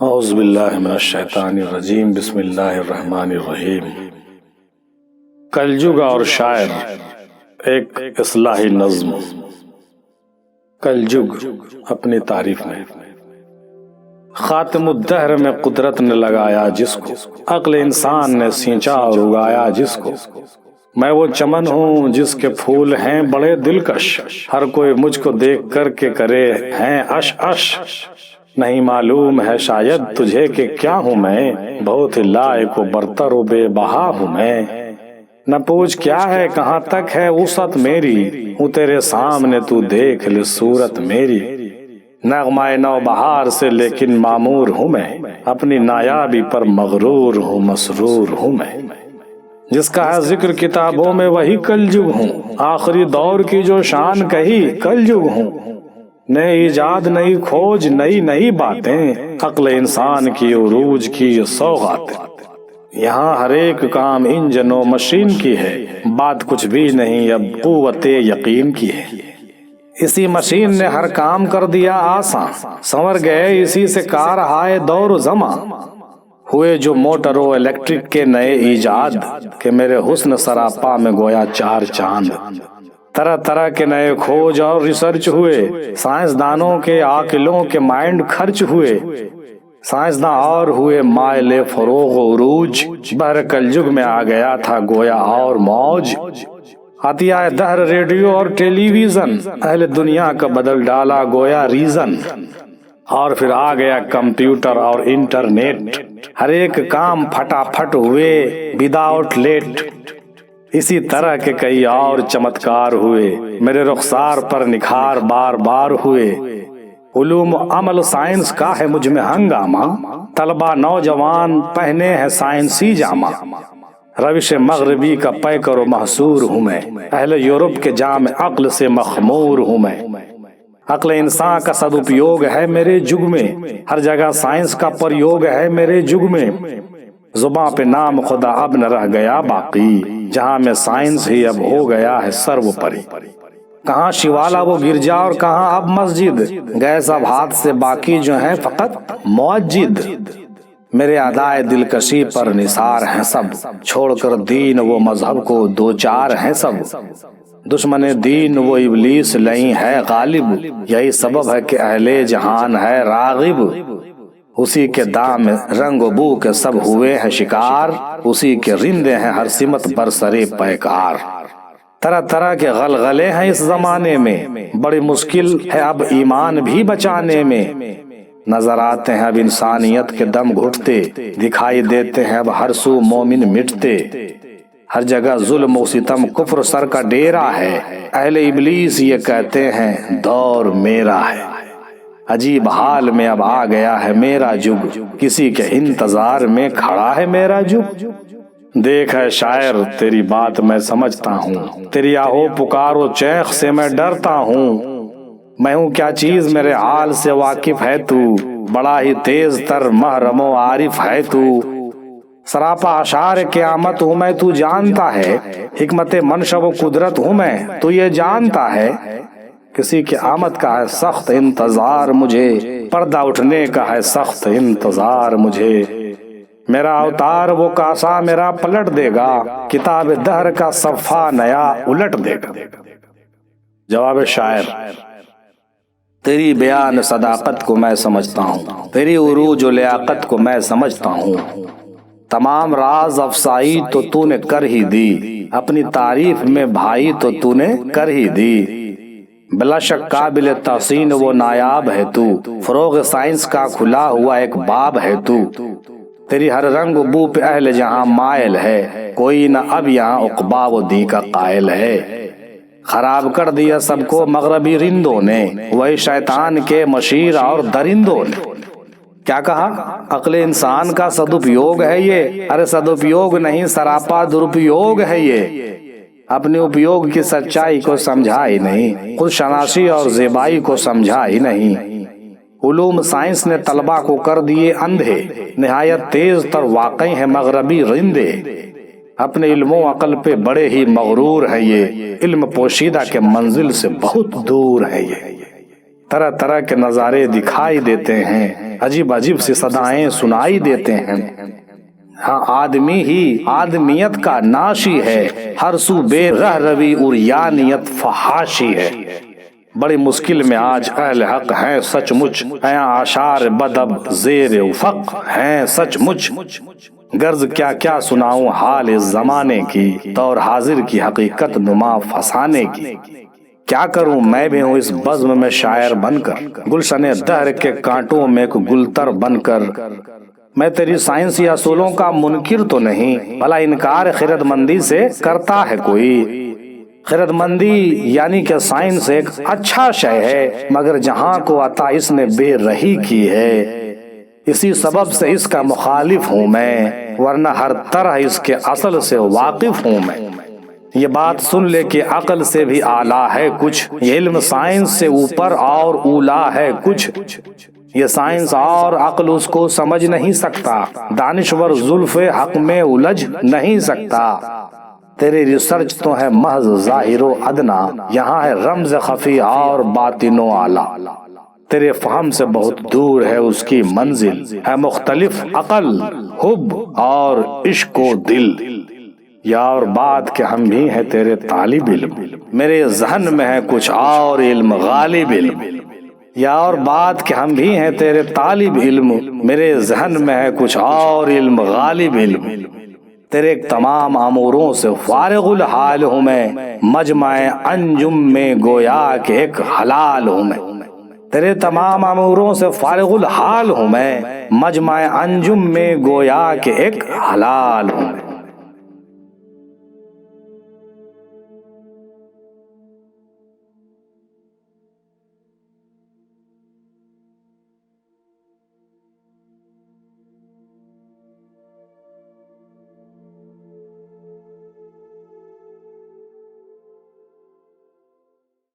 اعوذ باللہ من الشیطان الرجیم بسم اللہ الرحمن الرحیم۔ کلجگ اور شاعر، ایک اصلاحی نظم۔ کلجگ اپنی تعریف میں: خاتم الدہر میں قدرت نے لگایا جس کو، عقل انسان نے سینچا اور اگایا جس کو۔ میں وہ چمن ہوں جس کے پھول ہیں بڑے دلکش، ہر کوئی مجھ کو دیکھ کر کے کرے ہیں اش اش۔ نہیں معلوم ہے شاید تجھے کہ کیا ہوں میں، بہت ہی لائق و برتر و بے بہا ہوں میں۔ نہ پوچھ کیا ہے کہاں تک ہے وسعت میری، ہوں تیرے سامنے تو دیکھ لے صورت میری۔ نغمہ نو بہار سے لیکن معمور ہوں میں، اپنی نایابی پر مغرور ہوں مسرور ہوں میں۔ جس کا ہے ذکر کتابوں میں وہی کلجگ ہوں، آخری دور کی جو شان کہی کلجگ ہوں۔ نئی ایجاد نئی کھوج نئی باتیں، عقل انسان کی عروج کی یہ سوغاتیں۔ یہاں ہر ایک کام انجن و مشین کی ہے، بات کچھ بھی نہیں اب قوت یقین کی ہے۔ اسی مشین نے ہر کام کر دیا آسان، سنور گئے اسی سے کار ہائے دور و زمان۔ ہوئے جو موٹر و الیکٹرک کے نئے ایجاد، کہ میرے حسن سراپا میں گویا چار چاند۔ طرح طرح کے نئے کھوج اور ریسرچ ہوئے، سائنسدانوں کے عاقلوں کے مائنڈ خرچ ہوئے۔ سائنسداں اور ہوئے مائل فروغ و عروج، بہر کلجگ میں آ گیا تھا گویا اور موج۔ عطیہ دہر ریڈیو اور ٹیلی ویژن، اہل دنیا کا بدل ڈالا گویا ریزن۔ اور پھر آ گیا کمپیوٹر اور انٹرنیٹ، ہر ایک کام پھٹافٹ ہوئے وداؤٹ لیٹ۔ اسی طرح کے کئی اور چمتکار ہوئے، میرے رخسار پر نکھار بار بار ہوئے۔ علوم و عمل سائنس کا ہے مجھ میں ہنگامہ، طلبہ نوجوان پہنے ہیں سائنسی جامہ۔ روش مغربی کا پیکر و محصور ہوں میں، اہل یورپ کے جام عقل سے مخمور ہوں میں۔ عقل انسان کا سدپیوگ ہے میرے جگ میں، ہر جگہ سائنس کا پریوگ ہے میرے جگ میں۔ زباں پہ نام خدا اب نہ رہ گیا باقی، جہاں میں سائنس ہی اب ہو گیا ہے سروپری۔ کہاں شیوالا وہ گرجا اور کہاں اب مسجد، گئے سب ہاتھ سے باقی جو ہیں فقط موجد۔ میرے ادائے دلکشی پر نثار ہیں سب، چھوڑ کر دین وہ مذہب کو دو چار ہیں سب۔ دشمن دین وہ ابلیس نہیں ہے غالب، یہی سبب ہے کہ اہل جہان ہے راغب۔ اسی کے دام رنگ و بو کے سب ہوئے ہیں شکار، اسی کے رندے ہیں ہر سمت برسرے پیکار۔ طرح طرح کے غلغلے ہیں اس زمانے میں، بڑی مشکل ہے اب ایمان بھی بچانے میں۔ نظر آتے ہیں اب انسانیت کے دم گھٹتے، دکھائی دیتے ہیں اب ہر سو مومن مٹتے۔ ہر جگہ ظلم و ستم کفر سر کا ڈیرا ہے، اہل ابلیس یہ کہتے ہیں دور میرا ہے۔ عجیب حال میں اب آ گیا ہے میرا جگ، کسی کے انتظار میں کھڑا ہے میرا جگ۔ دیکھ ہے شاعر تیری بات میں سمجھتا ہوں، تیری آہو پکار و چیخ سے میں ڈرتا ہوں۔ میں ہوں کیا چیز میرے حال سے واقف ہے تو، بڑا ہی تیز تر محرم و عارف ہے تو۔ سراپا اشعار قیامت ہوں میں تو جانتا ہے، حکمت منشا و قدرت ہوں میں تو یہ جانتا ہے۔ کسی کی آمد کا ہے سخت انتظار مجھے، پردہ اٹھنے کا ہے سخت انتظار مجھے۔ میرا اوتار وہ کاسا میرا پلٹ دے گا، کتاب دہر کا صفحہ نیا الٹ دے گا۔ جواب شاعر: تیری بیان صداقت کو میں سمجھتا ہوں، تیری عروج و لیاقت کو میں سمجھتا ہوں۔ تمام راز افسائی تو تو نے کر ہی دی، اپنی تعریف میں بھائی تو تو نے کر ہی دی۔ بلا شک قابل تحسین وہ نایاب ہے تو، فروغ سائنس کا کھلا ہوا ایک باب ہے تو۔ تیری ہر رنگ بو پہ اہل جہاں مائل ہے، کوئی نہ اب یہاں عقبا و دی کا قائل ہے۔ خراب کر دیا سب کو مغربی رندوں نے، وہی شیطان کے مشیر اور درندوں نے۔ کیا کہا؟ عقل انسان کا سدپیوگ ہے یہ، ارے سدپیوگ نہیں سراپا درپیوگ ہے یہ۔ اپنے اپیوگ کی سچائی کو سمجھا ہی نہیں، خود شناسی اور زیبائی کو سمجھا ہی نہیں۔ علوم سائنس نے طلبہ کو کر دیے اندھے، نہایت تیز تر واقعی ہیں مغربی رندے۔ اپنے علم و عقل پہ بڑے ہی مغرور ہے یہ، علم پوشیدہ کے منزل سے بہت دور ہے یہ۔ طرح طرح کے نظارے دکھائی دیتے ہیں، عجیب عجیب سی صدائیں سنائی دیتے ہیں۔ ہاں آدمی ہی آدمیت کا ناشی ہے، ہر سو بے رہ روی اور یانیت فحاشی ہے۔ بڑی مشکل میں آج اہل حق ہیں سچ مچ، ہیں آشار بدب زیر افق ہیں سچ مچ۔ غرض کیا کیا سناؤں حال اس زمانے کی، دور حاضر کی حقیقت نما فسانے کی۔ کیا کروں میں بھی ہوں اس بزم میں شاعر بن کر، گلشن دہر کے کانٹوں میں ایک گلتر بن کر۔ میں تیری سائنسی اصولوں کا منکر تو نہیں، بھلا انکار خرد مندی سے کرتا ہے کوئی؟ خرد مندی یعنی کہ سائنس ایک اچھا شے ہے، مگر جہاں کو عطا اس نے بے رہی کی ہے۔ اسی سبب سے اس کا مخالف ہوں میں، ورنہ ہر طرح اس کے اصل سے واقف ہوں میں۔ یہ بات سن لے کہ عقل سے بھی اعلیٰ ہے کچھ، یہ علم سائنس سے اوپر اور اولیٰ ہے کچھ۔ یہ سائنس اور عقل اس کو سمجھ نہیں سکتا، دانشور زلف حق میں الجھ نہیں سکتا۔ تیری ریسرچ تو ہے محض ظاہر و ادنا، یہاں ہے رمز خفی اور باطن و اعلیٰ۔ تیرے فہم سے بہت دور ہے اس کی منزل، ہے مختلف عقل، حب اور عشق و دل۔ یا اور بات کہ ہم بھی ہیں تیرے طالب علم، میرے ذہن میں ہے کچھ اور علم غالب علم۔ یا اور بات کہ ہم بھی ہیں تیرے طالب علم، میرے ذہن میں ہے کچھ اور علم غالب علم۔ تیرے تمام اموروں سے فارغ الحال ہوں میں، مجمع انجم میں گویا کہ ایک حلال ہوں میں۔ تیرے تمام اموروں سے فارغ الحال ہوں میں، مجمع انجم میں گویا کہ ایک حلال ہوں میں۔